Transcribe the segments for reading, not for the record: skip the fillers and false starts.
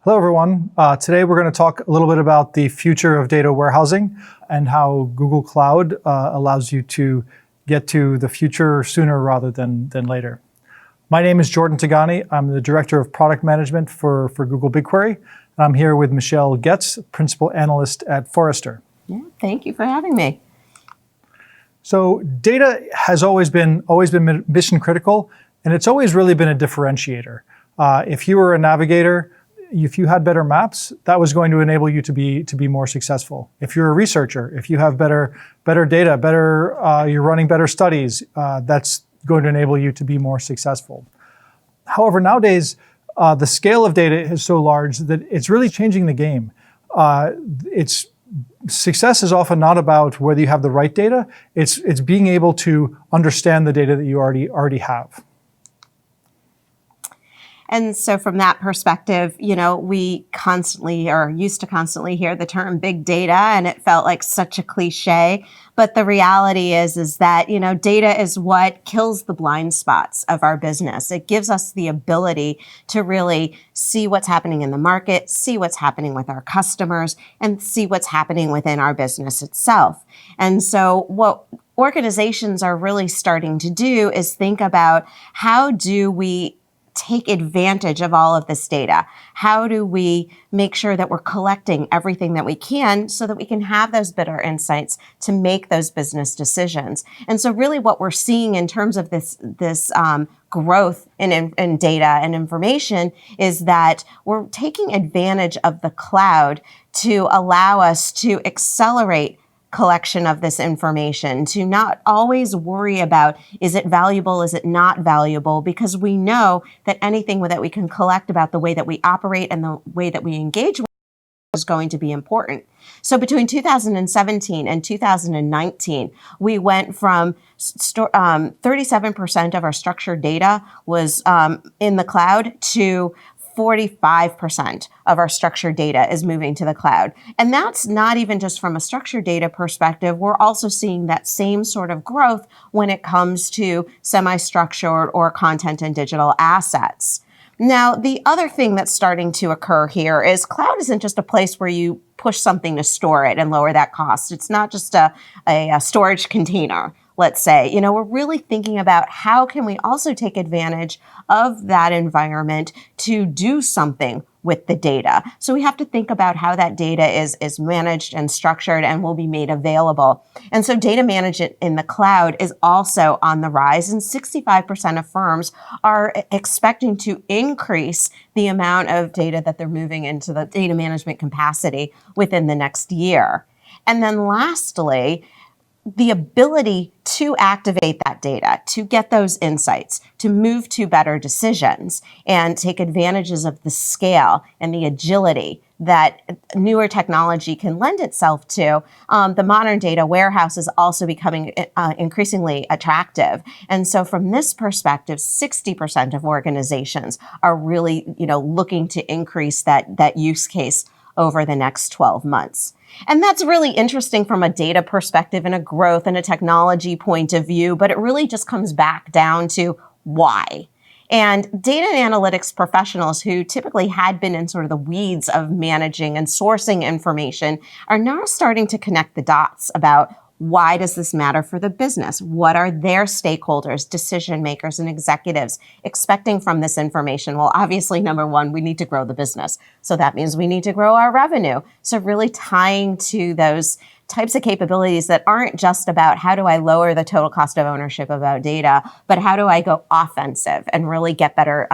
Hello, everyone. Today we're going to talk a little bit about the future of data warehousing and how Google Cloud allows you to get to the future sooner rather than later. My name is Jordan Tagani. I'm the Director of Product Management for Google BigQuery. And I'm here with Michelle Getz, Principal Analyst at Forrester. Yeah, thank you for having me. So data has always been mission critical, and it's always really been a differentiator. If you were a navigator, if you had better maps, that was going to enable you to be more successful. If you're a researcher, if you have better data, you're running better studies, that's going to enable you to be more successful. However, nowadays, the scale of data is so large that it's really changing the game. Success is often not about whether you have the right data. It's being able to understand the data that you already have. And so from that perspective, we constantly or used to constantly hear the term big data, and it felt like such a cliche. But the reality is that, data is what kills the blind spots of our business. It gives us the ability to really see what's happening in the market, see what's happening with our customers, and see what's happening within our business itself. And so what organizations are really starting to do is think about, how do we take advantage of all of this data? How do we make sure that we're collecting everything that we can so that we can have those better insights to make those business decisions? And so really what we're seeing in terms of this growth in data and information is that we're taking advantage of the cloud to allow us to accelerate collection of this information, to not always worry about, is it valuable, is it not valuable, because we know that anything that we can collect about the way that we operate and the way that we engage with is going to be important. So between 2017 and 2019, we went from 37% of our structured data was in the cloud to 45% of our structured data is moving to the cloud. And that's not even just from a structured data perspective. We're also seeing that same sort of growth when it comes to semi-structured or content and digital assets. Now, the other thing that's starting to occur here is cloud isn't just a place where you push something to store it and lower that cost. It's not just a storage container, let's say. We're really thinking about, how can we also take advantage of that environment to do something with the data. So we have to think about how that data is managed and structured and will be made available. And so data management in the cloud is also on the rise, and 65% of firms are expecting to increase the amount of data that they're moving into the data management capacity within the next year. And then lastly, the ability to activate that data, to get those insights, to move to better decisions, and take advantages of the scale and the agility that newer technology can lend itself to. The modern data warehouse is also becoming increasingly attractive. And so from this perspective, 60% of organizations are really, looking to increase that use case over the next 12 months. And that's really interesting from a data perspective and a growth and a technology point of view, but it really just comes back down to why. And data and analytics professionals who typically had been in sort of the weeds of managing and sourcing information are now starting to connect the dots about, why does this matter for the business? What are their stakeholders, decision makers, and executives expecting from this information? Well, obviously, number one, we need to grow the business. So that means we need to grow our revenue. So really tying to those types of capabilities that aren't just about, how do I lower the total cost of ownership about data, but how do I go offensive and really get better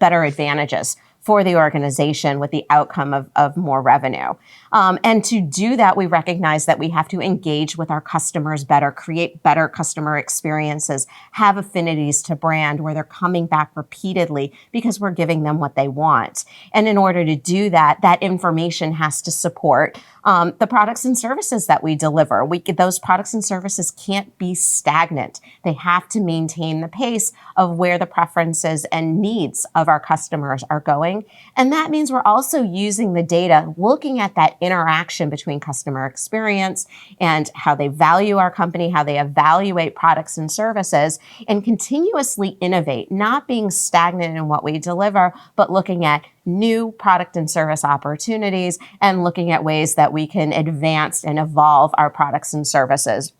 advantages for the organization with the outcome of more revenue. And to do that, we recognize that we have to engage with our customers better, create better customer experiences, have affinities to brand where they're coming back repeatedly because we're giving them what they want. And in order to do that, that information has to support the products and services that we deliver. Those products and services can't be stagnant. They have to maintain the pace of where the preferences and needs of our customers are going. evolving. And that means we're also using the data, looking at that interaction between customer experience and how they value our company, how they evaluate products and services, and continuously innovate, not being stagnant in what we deliver, but looking at new product and service opportunities and looking at ways that we can advance and evolve our products and services.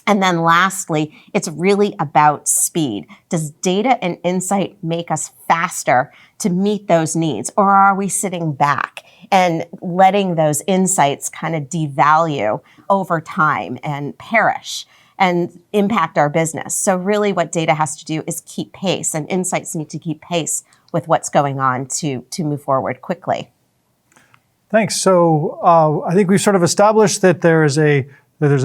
And then lastly, it's really about speed. Does data and insight make us faster to meet those needs? Or are we sitting back and letting those insights kind of devalue over time and perish and impact our business? So really what data has to do is keep pace, and insights need to keep pace with what's going on to move forward quickly. Thanks. So I think we've sort of established that there's a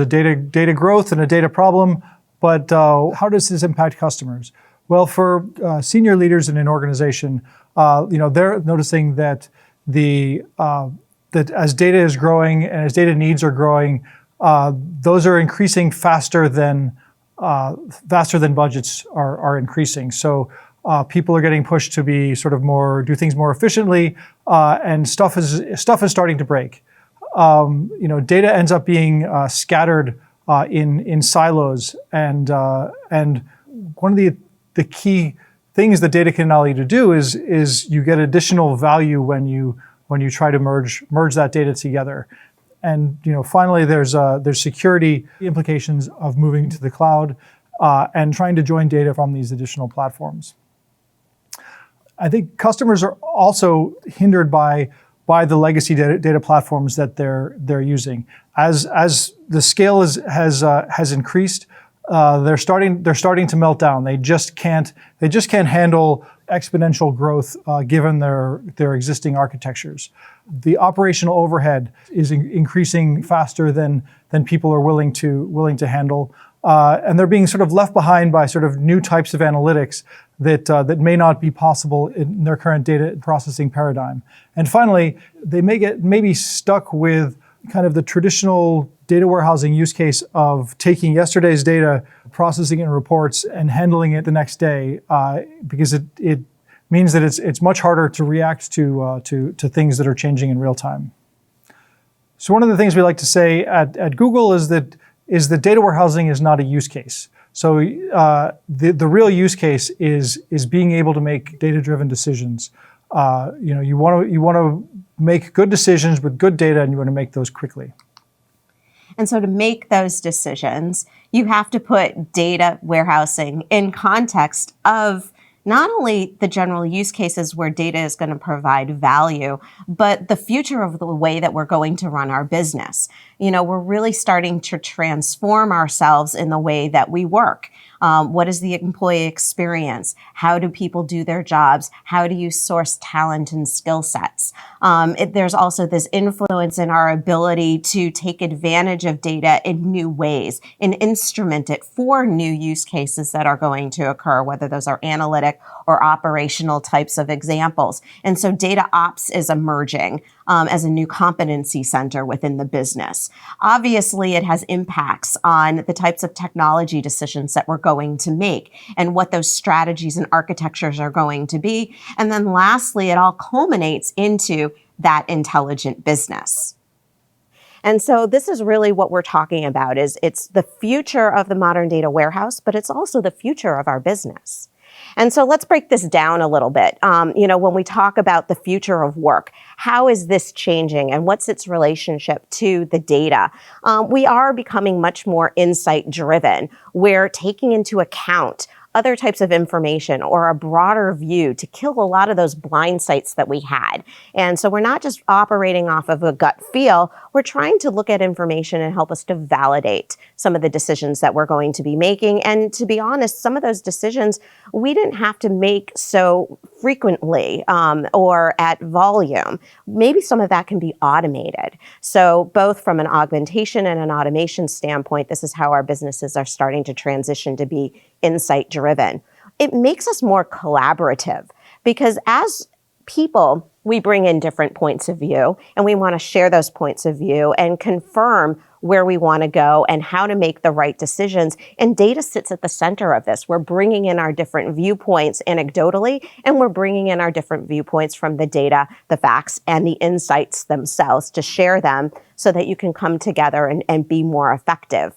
data growth and a data problem, but how does this impact customers? Well, for senior leaders in an organization, they're noticing that that as data is growing and as data needs are growing, those are increasing faster than budgets are increasing. So people are getting pushed to be do things more efficiently, and stuff is starting to break. Data ends up being scattered in silos, and one of the key things that data can allow you to do is you get additional value when you try to merge that data together. And finally, there's security implications of moving to the cloud and trying to join data from these additional platforms. I think customers are also hindered by the legacy data platforms that they're using. As the scale has increased, they're starting to melt down. They just can't handle exponential growth given their existing architectures. The operational overhead is increasing faster than people are willing to handle, and they're being sort of left behind by sort of new types of analytics that may not be possible in their current data processing paradigm. And finally, they may be stuck with kind of the traditional data warehousing use case of taking yesterday's data, processing it in reports, and handling it the next day, because it means that it's much harder to react to things that are changing in real time. So one of the things we like to say at Google is that data warehousing is not a use case. So the real use case is being able to make data-driven decisions. You want to make good decisions with good data, and you want to make those quickly. And so to make those decisions, you have to put data warehousing in context of not only the general use cases where data is going to provide value, but the future of the way that we're going to run our business. We're really starting to transform ourselves in the way that we work. What is the employee experience? How do people do their jobs? How do you source talent and skill sets? There's also this influence in our ability to take advantage of data in new ways and instrument it for new use cases that are going to occur, whether those are analytic or operational types of examples. And so data ops is emerging as a new competency center within the business. Obviously, it has impacts on the types of technology decisions that we're going to make and what those strategies and architectures are going to be. And then lastly, it all culminates into that intelligent business. And so this is really what we're talking about it's the future of the modern data warehouse, but it's also the future of our business. And so let's break this down a little bit. When we talk about the future of work, how is this changing and what's its relationship to the data? We are becoming much more insight driven. We're taking into account other types of information or a broader view to kill a lot of those blind sites that we had. And so we're not just operating off of a gut feel, we're trying to look at information and help us to validate some of the decisions that we're going to be making. And to be honest, some of those decisions we didn't have to make so frequently or at volume. Maybe some of that can be automated. So both from an augmentation and an automation standpoint, this is how our businesses are starting to transition to be insight driven. It makes us more collaborative because as people, we bring in different points of view, and we want to share those points of view and confirm where we want to go and how to make the right decisions. And data sits at the center of this. We're bringing in our different viewpoints anecdotally, and we're bringing in our different viewpoints from the data, the facts, and the insights themselves to share them so that you can come together and be more effective.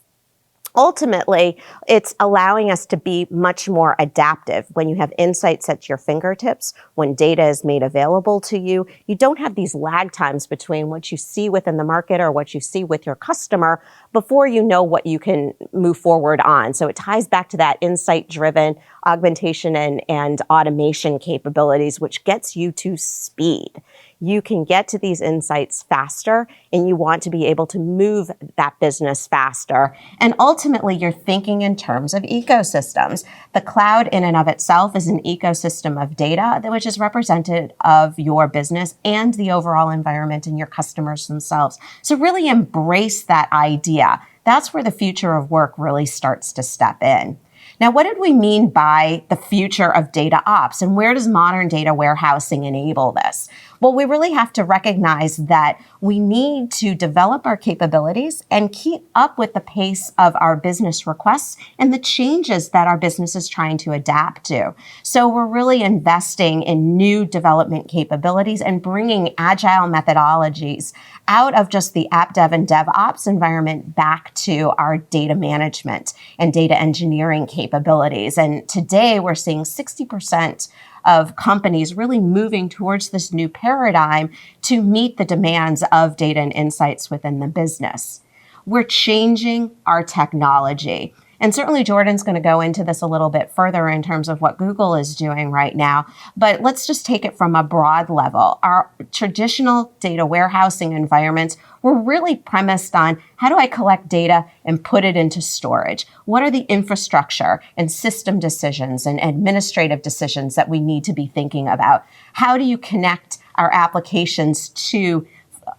Ultimately, it's allowing us to be much more adaptive. When you have insights at your fingertips, when data is made available to you, you don't have these lag times between what you see within the market or what you see with your customer before you know what you can move forward on. So it ties back to that insight-driven augmentation and automation capabilities, which gets you to speed. You can get to these insights faster, and you want to be able to move that business faster. And ultimately, you're thinking in terms of ecosystems. The cloud in and of itself is an ecosystem of data, which is representative of your business and the overall environment and your customers themselves. So really embrace that idea. That's where the future of work really starts to step in. Now, what did we mean by the future of data ops, and where does modern data warehousing enable this? Well, we really have to recognize that we need to develop our capabilities and keep up with the pace of our business requests and the changes that our business is trying to adapt to. So we're really investing in new development capabilities and bringing agile methodologies out of just the app dev and DevOps environment back to our data management and data engineering capabilities. And today we're seeing 60% of companies really moving towards this new paradigm to meet the demands of data and insights within the business. We're changing our technology. And certainly Jordan's going to go into this a little bit further in terms of what Google is doing right now. But let's just take it from a broad level. Our traditional data warehousing environments were really premised on how do I collect data and put it into storage? What are the infrastructure and system decisions and administrative decisions that we need to be thinking about? How do you connect our applications to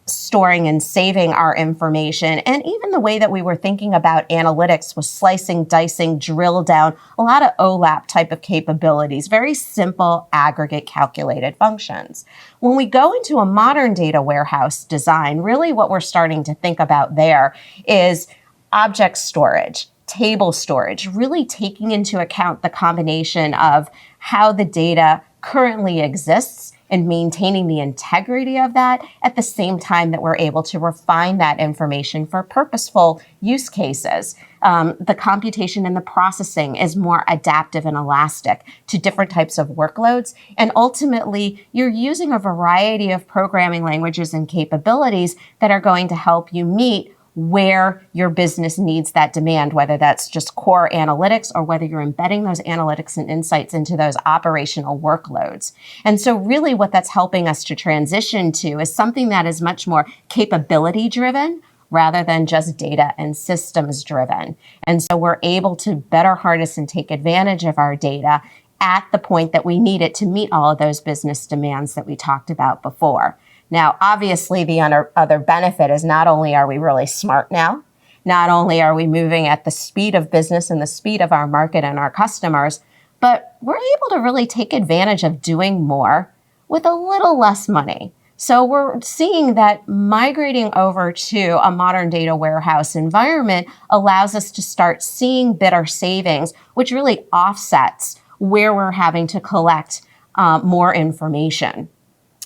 storing and saving our information? And even the way that we were thinking about analytics was slicing, dicing, drill down, a lot of OLAP type of capabilities, very simple aggregate calculated functions. When we go into a modern data warehouse design, really what we're starting to think about there is object storage, table storage, really taking into account the combination of how the data currently exists and maintaining the integrity of that at the same time that we're able to refine that information for purposeful use cases. The computation and the processing is more adaptive and elastic to different types of workloads. And ultimately, you're using a variety of programming languages and capabilities that are going to help you meet where your business needs that demand, whether that's just core analytics or whether you're embedding those analytics and insights into those operational workloads. And so really what that's helping us to transition to is something that is much more capability driven rather than just data and systems driven. And so we're able to better harness and take advantage of our data at the point that we need it to meet all of those business demands that we talked about before. Now, obviously, the other benefit is not only are we really smart now, not only are we moving at the speed of business and the speed of our market and our customers, but we're able to really take advantage of doing more with a little less money. So we're seeing that migrating over to a modern data warehouse environment allows us to start seeing better savings, which really offsets where we're having to collect more information.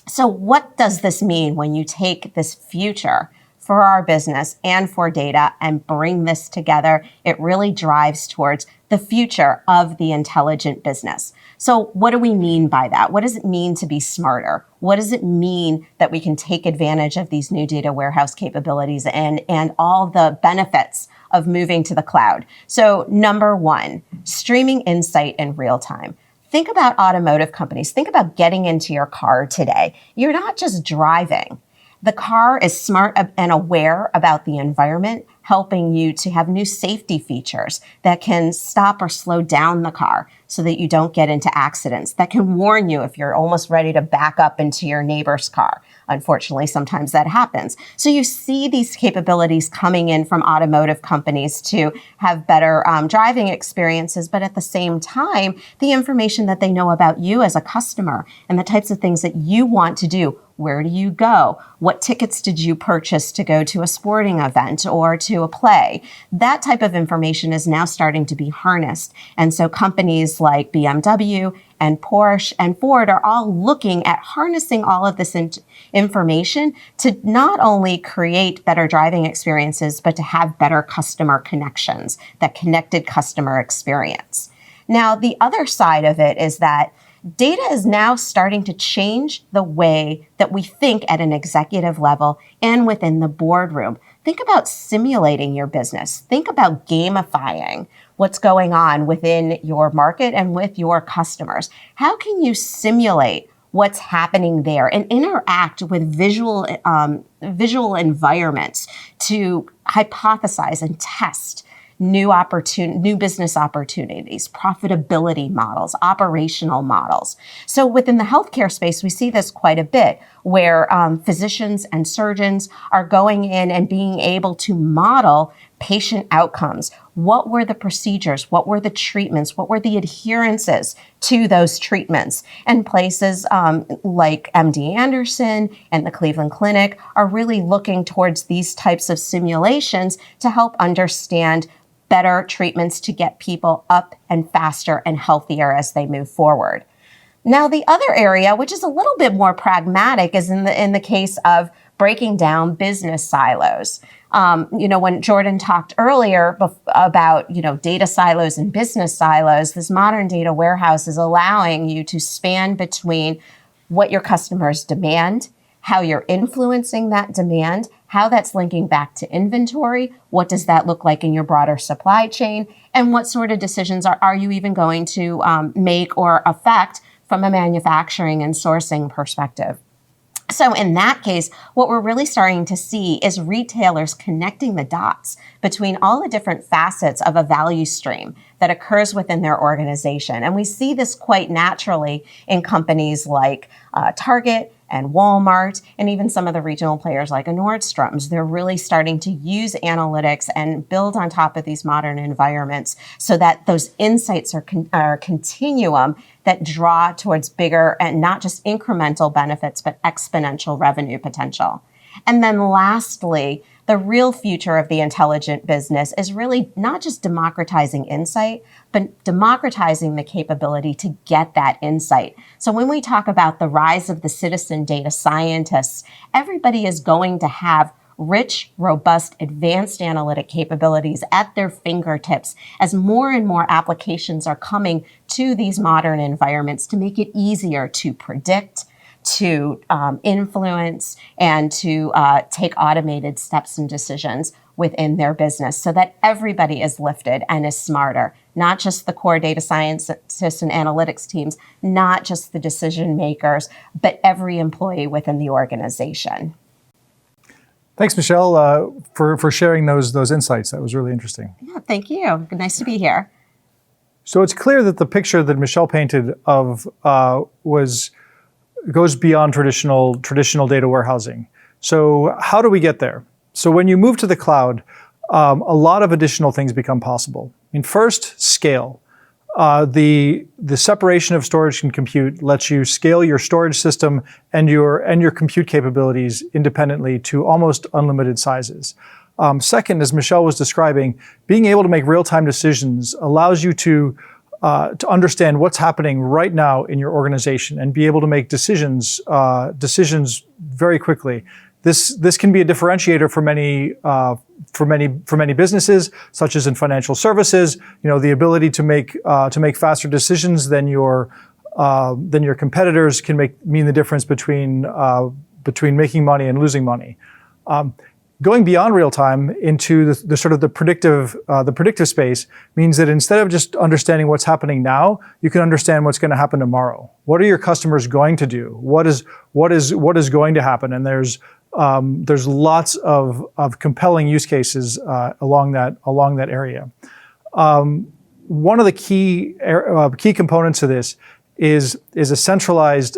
So what does this mean when you take this future for our business and for data and bring this together? It really drives towards the future of the intelligent business. So what do we mean by that? What does it mean to be smarter? What does it mean that we can take advantage of these new data warehouse capabilities and all the benefits of moving to the cloud? So number one, streaming insight in real time. Think about automotive companies. Think about getting into your car today. You're not just driving. The car is smart and aware about the environment, helping you to have new safety features that can stop or slow down the car so that you don't get into accidents, that can warn you if you're almost ready to back up into your neighbor's car. Unfortunately, sometimes that happens. So you see these capabilities coming in from automotive companies to have better driving experiences, but at the same time, the information that they know about you as a customer and the types of things that you want to do. Where do you go? What tickets did you purchase to go to a sporting event or to a play? That type of information is now starting to be harnessed. And so companies like BMW and Porsche and Ford are all looking at harnessing all of this information to not only create better driving experiences, but to have better customer connections, that connected customer experience. Now, the other side of it is that data is now starting to change the way that we think at an executive level and within the boardroom. Think about simulating your business. Think about gamifying what's going on within your market and with your customers. How can you simulate what's happening there and interact with visual environments to hypothesize and test new business opportunities, profitability models, operational models. So within the healthcare space, we see this quite a bit, where physicians and surgeons are going in and being able to model patient outcomes. What were the procedures? What were the treatments? What were the adherences to those treatments? And places like MD Anderson and the Cleveland Clinic are really looking towards these types of simulations to help understand better treatments to get people up and faster and healthier as they move forward. Now, the other area, which is a little bit more pragmatic, is in the case of breaking down business silos. When Jordan talked earlier about, data silos and business silos, this modern data warehouse is allowing you to span between what your customers demand, how you're influencing that demand, how that's linking back to inventory, what does that look like in your broader supply chain, and what sort of decisions are you even going to make or affect from a manufacturing and sourcing perspective. So in that case, what we're really starting to see is retailers connecting the dots between all the different facets of a value stream that occurs within their organization. And we see this quite naturally in companies like Target and Walmart, and even some of the regional players like a Nordstrom's. They're really starting to use analytics and build on top of these modern environments so that those insights are a continuum that draw towards bigger and not just incremental benefits, but exponential revenue potential. And then lastly, the real future of the intelligent business is really not just democratizing insight, but democratizing the capability to get that insight. So when we talk about the rise of the citizen data scientists, everybody is going to have rich, robust, advanced analytic capabilities at their fingertips as more and more applications are coming to these modern environments to make it easier to predict, to influence, and to take automated steps and decisions within their business so that everybody is lifted and is smarter, not just the core data scientists and analytics teams, not just the decision makers, but every employee within the organization. Thanks, Michelle, for sharing those insights. That was really interesting. Yeah, thank you. Nice to be here. So it's clear that the picture that Michelle painted of goes beyond traditional data warehousing. So how do we get there? So when you move to the cloud, a lot of additional things become possible. I mean, first, scale. The separation of storage and compute lets you scale your storage system and your compute capabilities independently to almost unlimited sizes. Second, as Michelle was describing, being able to make real-time decisions allows you to understand what's happening right now in your organization and be able to make decisions very quickly. This can be a differentiator for many businesses, such as in financial services. The ability to make faster decisions than your competitors can mean the difference between making money and losing money. Going beyond real time into the sort of the predictive space means that instead of just understanding what's happening now, you can understand what's going to happen tomorrow. What are your customers going to do? What is going to happen? And there's there's lots of compelling use cases along that area. One of the key components of this is a centralized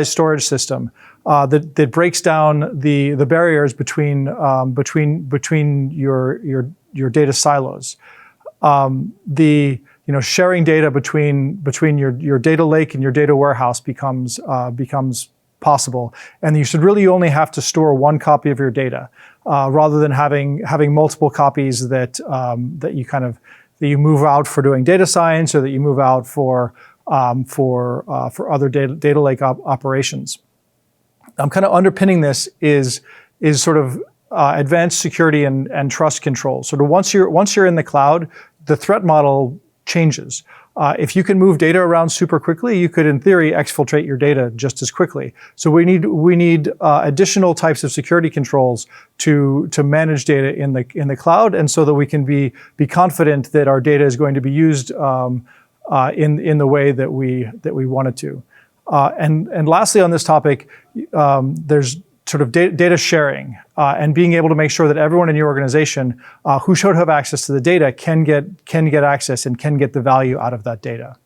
storage system that breaks down the barriers between your data silos. Sharing data between your data lake and your data warehouse becomes possible, and you should really only have to store one copy of your data, rather than having multiple copies that you move out for doing data science, or that you move out for other data lake operations. Kind of underpinning this is sort of advanced security and trust control. So once you're in the cloud, the threat model changes. If you can move data around super quickly, you could, in theory, exfiltrate your data just as quickly. So we need additional types of security controls to manage data in the cloud, and so that we can be confident that our data is going to be used in the way that we want it to. And lastly, on this topic, there's sort of data sharing and being able to make sure that everyone in your organization who should have access to the data can get access and can get the value out of that data.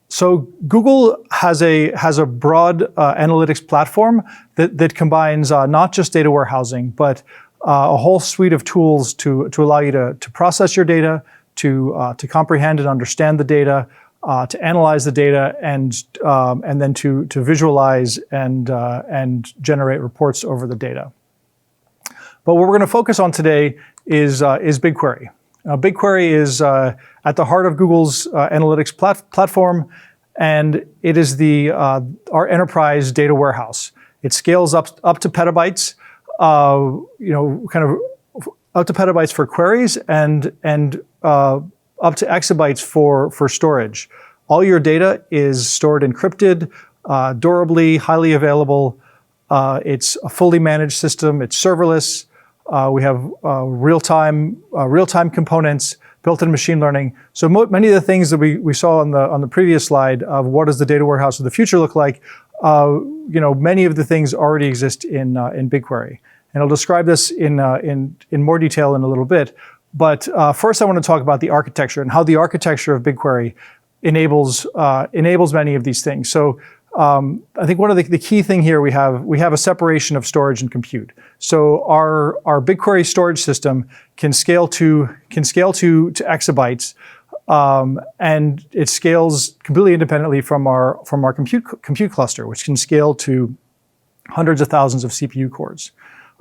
So Google has a broad analytics platform that combines not just data warehousing, but a whole suite of tools to allow you to process your data, to comprehend and understand the data, to analyze the data, and then to visualize and generate reports over the data. But what we're going to focus on today is BigQuery. BigQuery is at the heart of Google's analytics platform, and it is our enterprise data warehouse. It scales up to petabytes, kind of up to petabytes for queries, and up to exabytes for storage. All your data is stored encrypted, durably, highly available. It's a fully managed system. It's serverless. We have real-time components, built-in machine learning. So many of the things that we saw on the previous slide of what does the data warehouse of the future look like, many of the things already exist in BigQuery. And I'll describe this in more detail in a little bit. But first, I want to talk about the architecture and how the architecture of BigQuery enables many of these things. So I think one of the key thing here we have a separation of storage and compute. So our BigQuery storage system can scale to exabytes, and it scales completely independently from our compute cluster, which can scale to hundreds of thousands of CPU cores.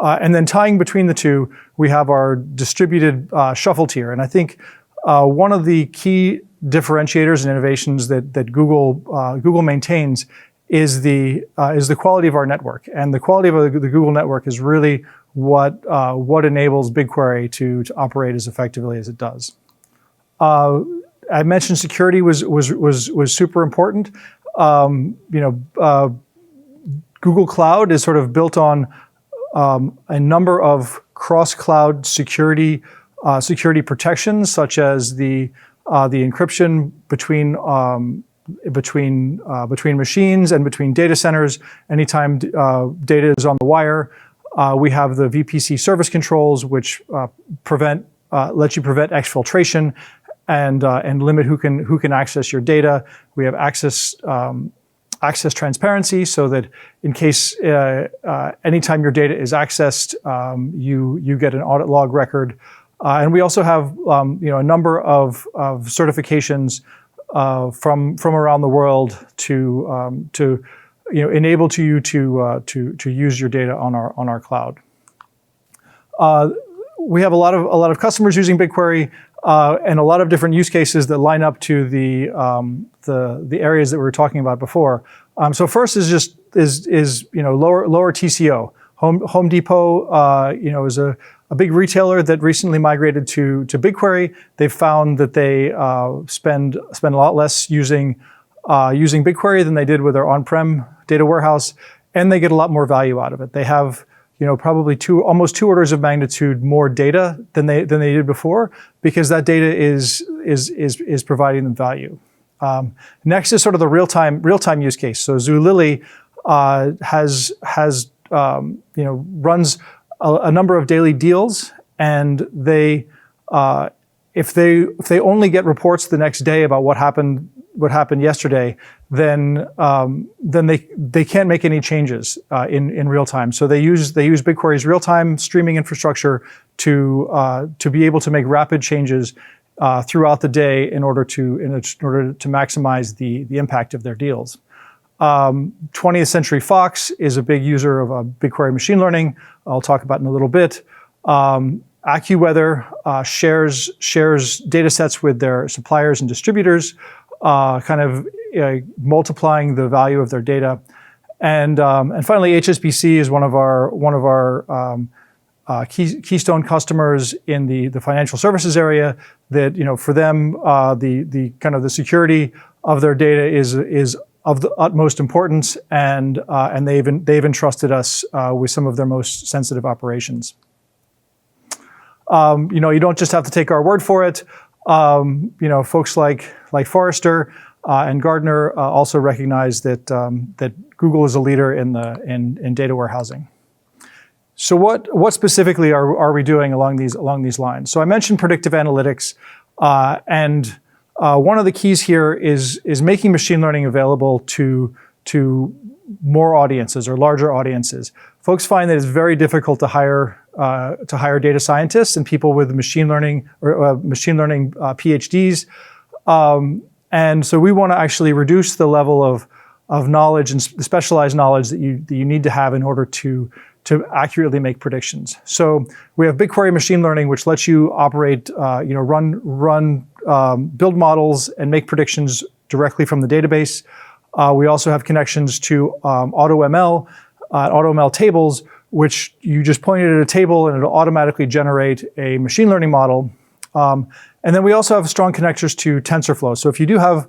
And then tying between the two, we have our distributed shuffle tier. And I think one of the key differentiators and innovations that Google maintains is the quality of our network. And the quality of the Google network is really what enables BigQuery to operate as effectively as it does. I mentioned security was super important. Google Cloud is sort of built on a number of cross-cloud security protections, such as the encryption between machines and between data centers. Anytime data is on the wire, we have the VPC service controls, which let you prevent exfiltration and limit who can access your data. We have access transparency, so that in case anytime your data is accessed, you get an audit log record. And we also have a number of certifications from around the world to enable you to use your data on our cloud. We have a lot of customers using BigQuery, and a lot of different use cases that line up to the areas that we were talking about before. So first is lower TCO. Home Depot is a big retailer that recently migrated to BigQuery. They've found that they spend a lot less using BigQuery than they did with their on-prem data warehouse, and they get a lot more value out of it. They have probably almost 2 orders of magnitude more data than they did before, because that data is providing them value. Next is sort of the real time use case. So Zulily has runs a number of daily deals, and if they only get reports the next day about what happened yesterday, then they can't make any changes in real time. So they use BigQuery's real-time streaming infrastructure to be able to make rapid changes throughout the day in order to maximize the impact of their deals. 20th Century Fox is a big user of BigQuery machine learning. I'll talk about in a little bit. AccuWeather shares data sets with their suppliers and distributors, multiplying the value of their data. And finally, HSBC is one of our keystone customers in the financial services area. That for them, the security of their data is of the utmost importance, and they've entrusted us with some of their most sensitive operations. You don't just have to take our word for it. Folks like Forrester and Gartner also recognize that Google is a leader in data warehousing. So what specifically are we doing along these lines? So I mentioned predictive analytics, and one of the keys here is making machine learning available to more audiences or larger audiences. Folks find that it's very difficult to hire data scientists and people with machine learning PhDs, and so we want to actually reduce the level of knowledge and specialized knowledge that you need to have in order to accurately make predictions. So we have BigQuery machine learning, which lets you operate, build models and make predictions directly from the database. We also have connections to AutoML tables, which you just point it at a table and it'll automatically generate a machine learning model. And then we also have strong connectors to TensorFlow. So if you do have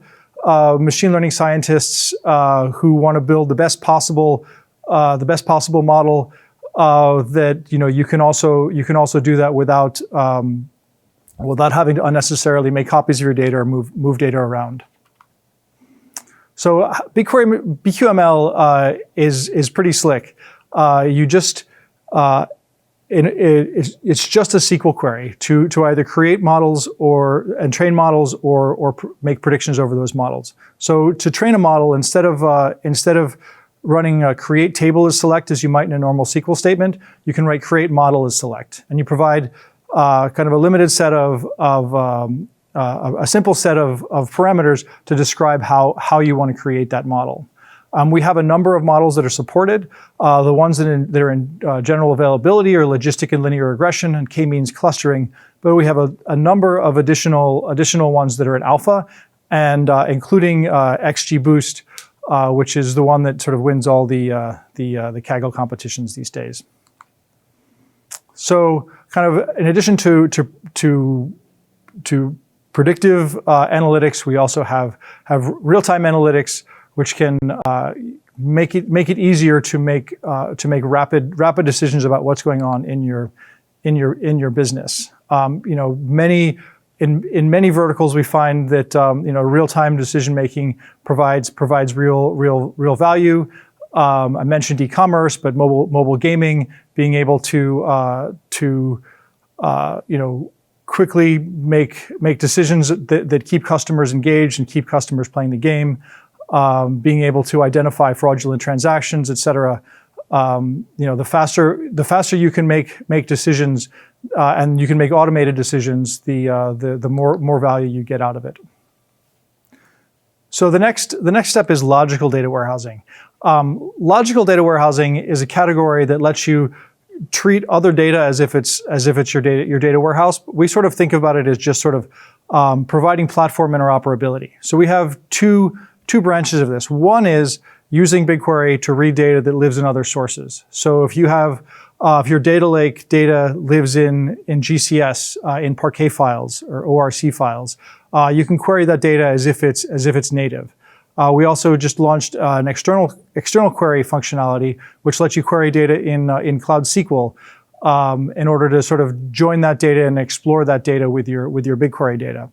machine learning scientists who want to build the best possible model, that you can also do that without having to unnecessarily make copies of your data or move data around. So BigQuery BQML is pretty slick. It's just a SQL query to either create models and train models or make predictions over those models. So to train a model, instead of running a create table as select as you might in a normal SQL statement, you can write create model as select, and you provide kind of a limited set a simple set of parameters to describe how you want to create that model. We have a number of models that are supported. The ones that are in general availability are logistic and linear regression and k-means clustering, but we have a number of additional ones that are in alpha, and including XGBoost, which is the one that sort of wins all the Kaggle competitions these days. So, kind of in addition to predictive analytics, we also have real-time analytics, which can make it easier to make rapid decisions about what's going on in your business. In many verticals, we find that real-time decision making provides real value. I mentioned e-commerce, but mobile gaming, being able to quickly make decisions that keep customers engaged and keep customers playing the game. Being able to identify fraudulent transactions, et cetera. The faster you can make decisions, and you can make automated decisions, the more value you get out of it. So the next step is logical data warehousing. Logical data warehousing is a category that lets you treat other data as if it's your data warehouse. We sort of think about it as just sort of providing platform interoperability. So we have two branches of this. One is using BigQuery to read data that lives in other sources. So if you have, if your data lake data lives in GCS, in Parquet files or ORC files, you can query that data as if it's native. We also just launched an external query functionality, which lets you query data in Cloud SQL in order to sort of join that data and explore that data with your BigQuery data.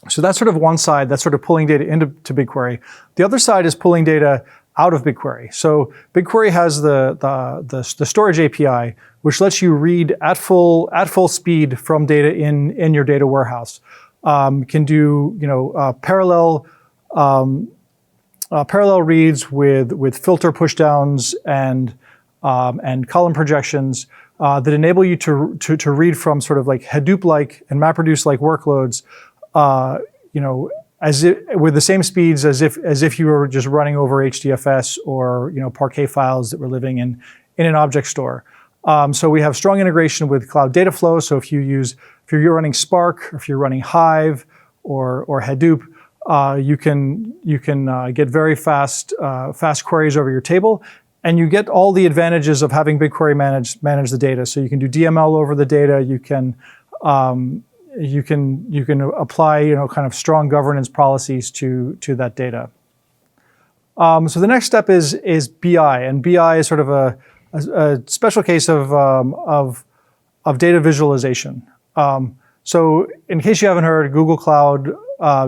So that's sort of one side, that's sort of pulling data into BigQuery. The other side is pulling data out of BigQuery. So BigQuery has the storage API, which lets you read at full speed from data in your data warehouse. Can do parallel reads with filter pushdowns and column projections that enable you to read from sort of like Hadoop-like and MapReduce-like workloads, with the same speeds as if you were just running over HDFS or Parquet files that were living in an object store. So we have strong integration with Cloud Data Flow. So if you're running Spark, or if you're running Hive or Hadoop, you can get very fast queries over your table, and you get all the advantages of having BigQuery manage the data. So you can do DML over the data. You can apply kind of strong governance policies to that data. So the next step is BI, and BI is sort of a special case of data visualization. So in case you haven't heard, Google Cloud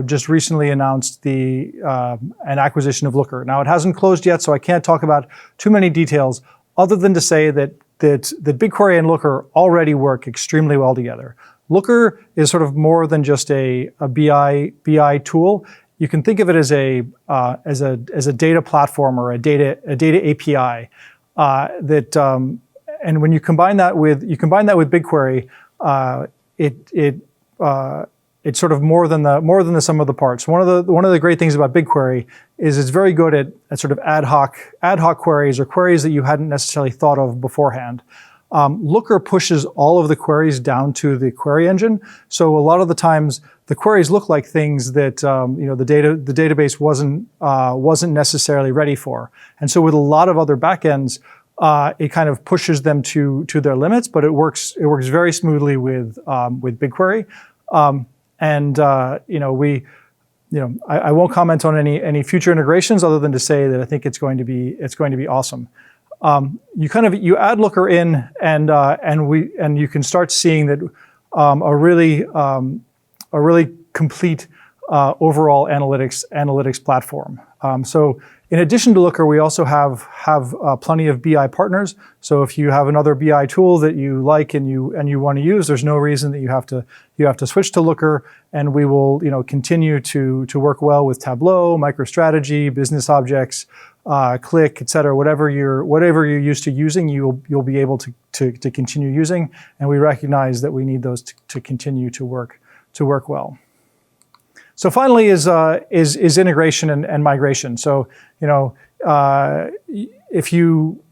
just recently announced an acquisition of Looker. Now it hasn't closed yet, so I can't talk about too many details, other than to say that BigQuery and Looker already work extremely well together. Looker is sort of more than just a BI tool. You can think of it as a data platform or a data API and when you combine that with BigQuery, it's sort of more than the sum of the parts. One of the great things about BigQuery is it's very good at sort of ad hoc queries, or queries that you hadn't necessarily thought of beforehand. Looker pushes all of the queries down to the query engine. So a lot of the times the queries look like things that the database wasn't necessarily ready for. And so with a lot of other backends, it kind of pushes them to their limits, but it works very smoothly with BigQuery. I won't comment on any future integrations, other than to say that I think it's going to be awesome. You add Looker in, and you can start seeing that a really complete overall analytics platform. So in addition to Looker, we also have plenty of BI partners. So if you have another BI tool that you like and you want to use, there's no reason that you have to switch to Looker. And we will continue to work well with Tableau, MicroStrategy, Business Objects, Click, et cetera. Whatever you're used to using, you'll be able to continue using. And we recognize that we need those to continue to work well. So finally is integration and migration. So if you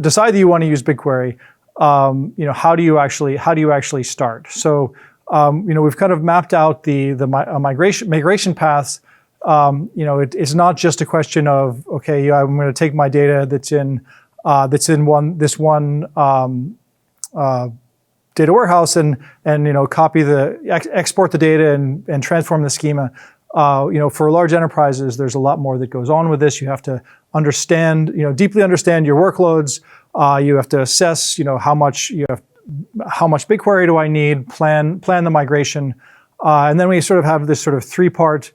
decide that you want to use BigQuery, how do you actually start? So we've kind of mapped out the migration paths. It's not just a question of, okay, I'm going to take my data that's in this one data warehouse and export the data and transform the schema. For large enterprises, there's a lot more that goes on with this. You have to deeply understand your workloads. You have to assess, how much BigQuery do I need, plan the migration. And then we sort of have this sort of three-part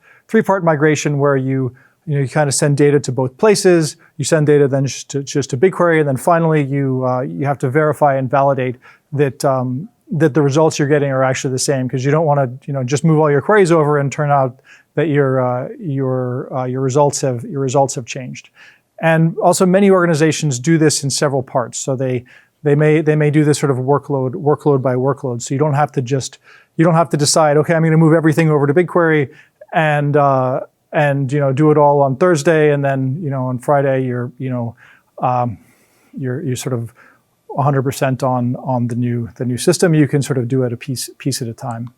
migration where you kind of send data to both places. You send data then just to BigQuery, and then finally you have to verify and validate that the results you're getting are actually the same, because you don't want to just move all your queries over and turn out that your results have changed. And also many organizations do this in several parts. So they may do this sort of workload by workload. So you don't have to decide, okay, I'm going to move everything over to BigQuery and do it all on Thursday, and then on Friday you're sort of 100% on the new system. You can sort of do it a piece at a time.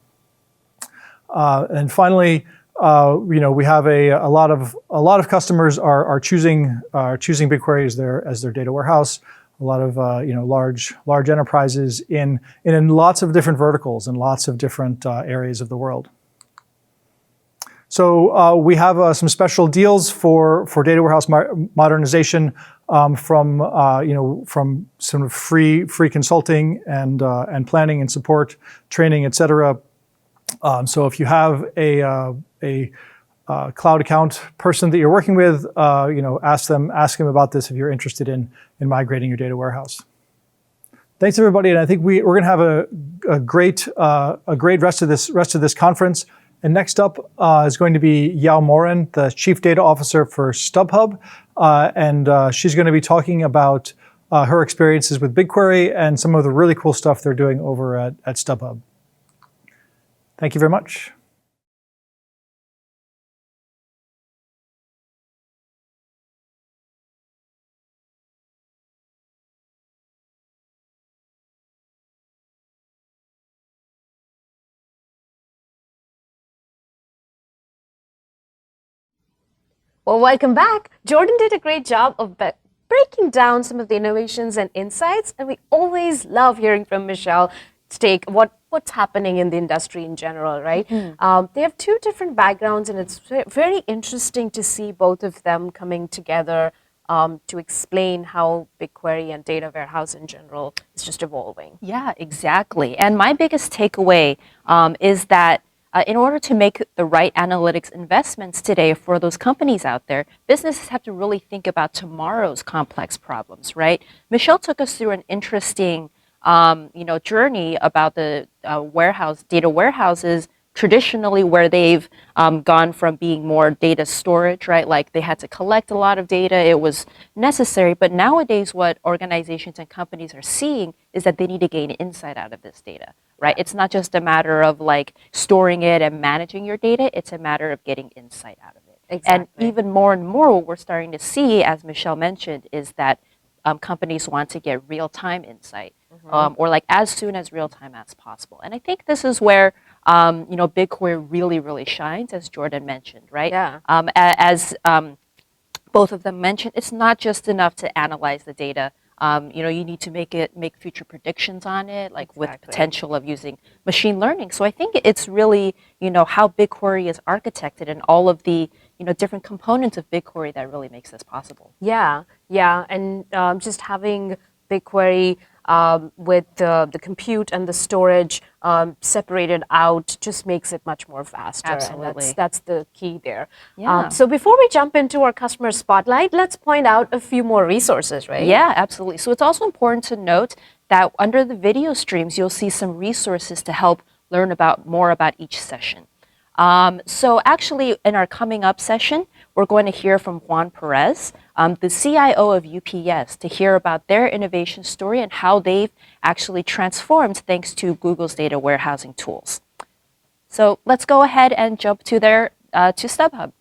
And finally, we have a lot of customers are choosing BigQuery as their data warehouse. A lot of large enterprises in lots of different verticals and lots of different areas of the world. So we have some special deals for data warehouse modernization from some free consulting and planning and support, training, et cetera. So if you have a cloud account person that you're working with, ask them about this if you're interested in migrating your data warehouse. Thanks everybody, and I think we're going to have a great rest of this conference. And next up is going to be Yao Morin, the Chief Data Officer for StubHub, and she's going to be talking about her experiences with BigQuery and some of the really cool stuff they're doing over at StubHub. Thank you very much. Well, welcome back. Jordan did a great job of breaking down some of the innovations and insights, and we always love hearing from Michelle to take what's happening in the industry in general, right? They have two different backgrounds, and it's very interesting to see both of them coming together to explain how BigQuery and data warehouse in general is just evolving. Yeah, exactly. And my biggest takeaway is that in order to make the right analytics investments today for those companies out there, businesses have to really think about tomorrow's complex problems, right? Michelle took us through an interesting journey about the data warehouses traditionally where they've gone from being more data storage, right? Like they had to collect a lot of data, it was necessary, but nowadays what organizations and companies are seeing is that they need to gain insight out of this data, right? It's not just a matter of like storing it and managing your data, it's a matter of getting insight out of it. Exactly. And even more and more what we're starting to see, as Michelle mentioned, is that companies want to get real-time insight, or like as soon as real-time as possible. And I think this is where BigQuery really shines, as Jordan mentioned, right? Yeah. As both of them mentioned, it's not just enough to analyze the data. You need to make future predictions on it, like with potential of using machine learning. So I think it's really, how BigQuery is architected and all of the, different components of BigQuery that really makes this possible. Yeah, and just having BigQuery with the compute and the storage separated out just makes it much more faster. Absolutely. And that's the key there. Yeah. So before we jump into our customer spotlight, let's point out a few more resources, right? Yeah, absolutely. So it's also important to note that under the video streams, you'll see some resources to help learn more about each session. So actually, in our coming up session, we're going to hear from Juan Perez, the CIO of UPS, to hear about their innovation story and how they've actually transformed thanks to Google's data warehousing tools. So let's go ahead and jump to StubHub.